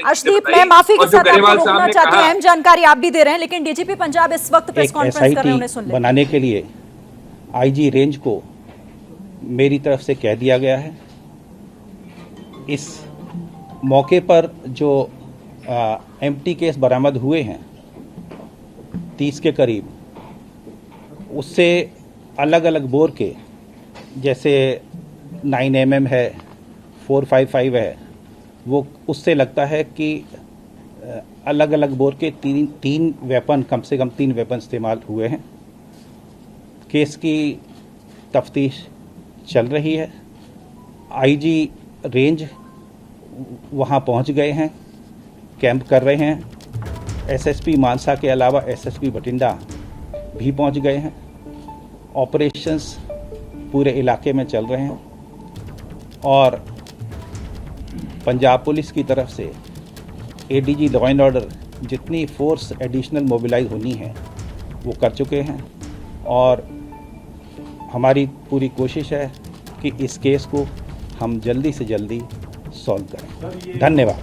अर्शदीप, मैं माफी के साथ आपको रोकना चाहती हूँ, अहम जानकारी आप भी दे रहे हैं, लेकिन डीजीपी पंजाब इस वक्त प्रेस कॉन्फ्रेंस कर रहे हैं, उन्हें सुन लें। बनाने के लिए आईजी रेंज को मेरी तरफ से कह दिया गया है। इस मौके पर जो एम्प्टी केस बरामद हुए हैं 30 के करीब, उससे अलग अलग बोर के, जैसे 9mm है, 455 है, वो उससे लगता है कि अलग अलग बोर के तीन वेपन, कम से कम 3 वेपन इस्तेमाल हुए हैं। केस की तफ्तीश चल रही है। आईजी रेंज वहाँ पहुँच गए हैं, कैंप कर रहे हैं। एसएसपी मानसा के अलावा एसएसपी बठिंडा भी पहुँच गए हैं। ऑपरेशंस पूरे इलाके में चल रहे हैं और पंजाब पुलिस की तरफ से एडीजी लॉ एंड ऑर्डर जितनी फोर्स एडिशनल मोबिलाइज होनी है वो कर चुके हैं और हमारी पूरी कोशिश है कि इस केस को हम जल्दी से जल्दी सॉल्व करें। धन्यवाद।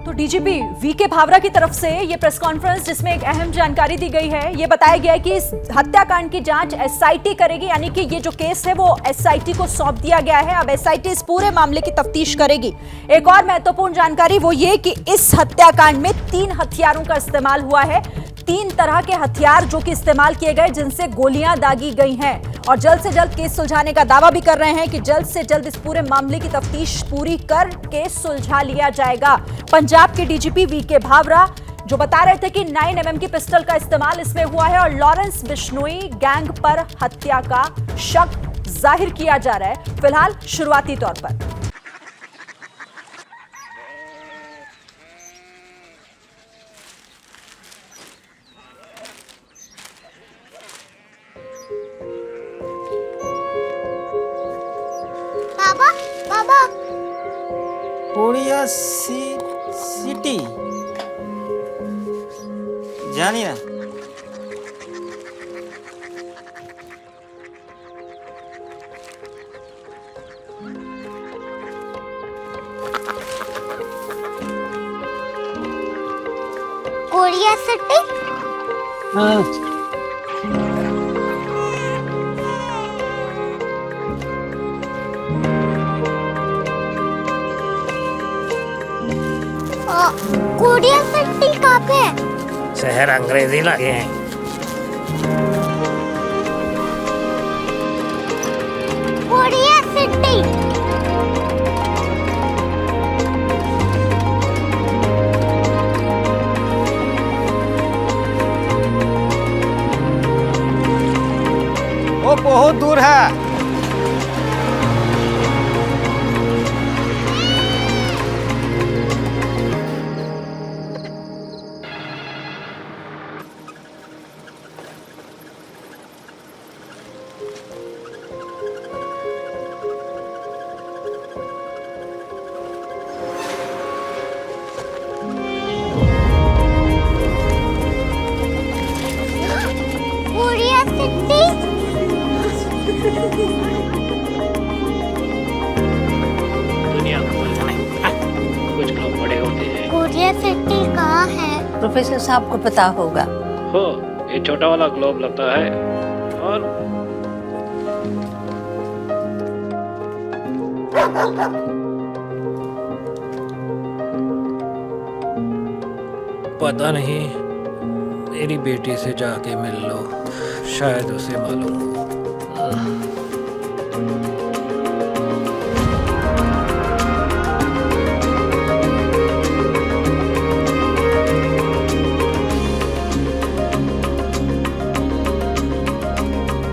तो डीजीपी वीके भावरा की तरफ से ये प्रेस कॉन्फ्रेंस, जिसमें एक अहम जानकारी दी गई है। ये बताया गया है कि इस हत्याकांड की जांच एसआईटी करेगी, यानी कि ये जो केस है वो एसआईटी को सौंप दिया गया है। अब एसआईटी इस पूरे मामले की तफ्तीश करेगी। एक और महत्वपूर्ण जानकारी वो ये कि इस हत्याकांड में 3 हथियारों का इस्तेमाल हुआ है। 3 तरह के हथियार जो कि इस्तेमाल किए गए, जिनसे गोलियां दागी गई हैं, और जल्द से जल्द केस सुलझाने का दावा भी कर रहे हैं कि जल्द से जल्द इस पूरे मामले की तफ्तीश पूरी कर केस सुलझा लिया जाएगा। पंजाब के डीजीपी वीके भावरा जो बता रहे थे कि 9mm की पिस्टल का इस्तेमाल इसमें हुआ है और लॉरेंस बिश्नोई गैंग पर हत्या का शक जाहिर किया जा रहा है, फिलहाल शुरुआती तौर पर। कोरिया सिटी जानी ना, कोरिया सिटी। हाँ कोरिया सिटी कहाँ पे है? शहर अंग्रेजी लगे हैं। Korea city. वो बहुत दूर है। दुनिया को बोलना नहीं, कुछ लोग बड़े होते हैं। कोरिया सिटी कहाँ है? प्रोफेसर साहब को पता होगा। हो, ये छोटा वाला ग्लोब लगता है और पता नहीं, मेरी बेटी से जाके मिल लो, शायद उसे मालूम हो।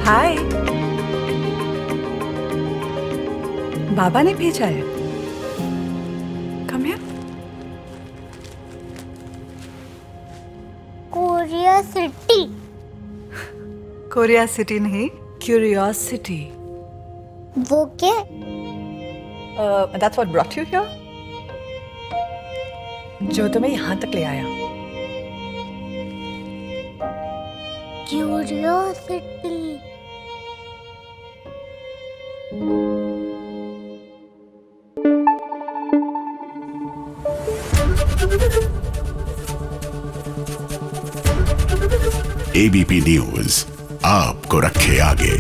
हाय, बाबा ने भेजा है। Come here. Korea city. Korea city नहीं, क्यूरियोसिटी। वो क्या? That's what brought you here? जो तुम्हें यहाँ तक ले आया। क्यूरियोसिटी। एबीपी न्यूज आपको रखे आगे।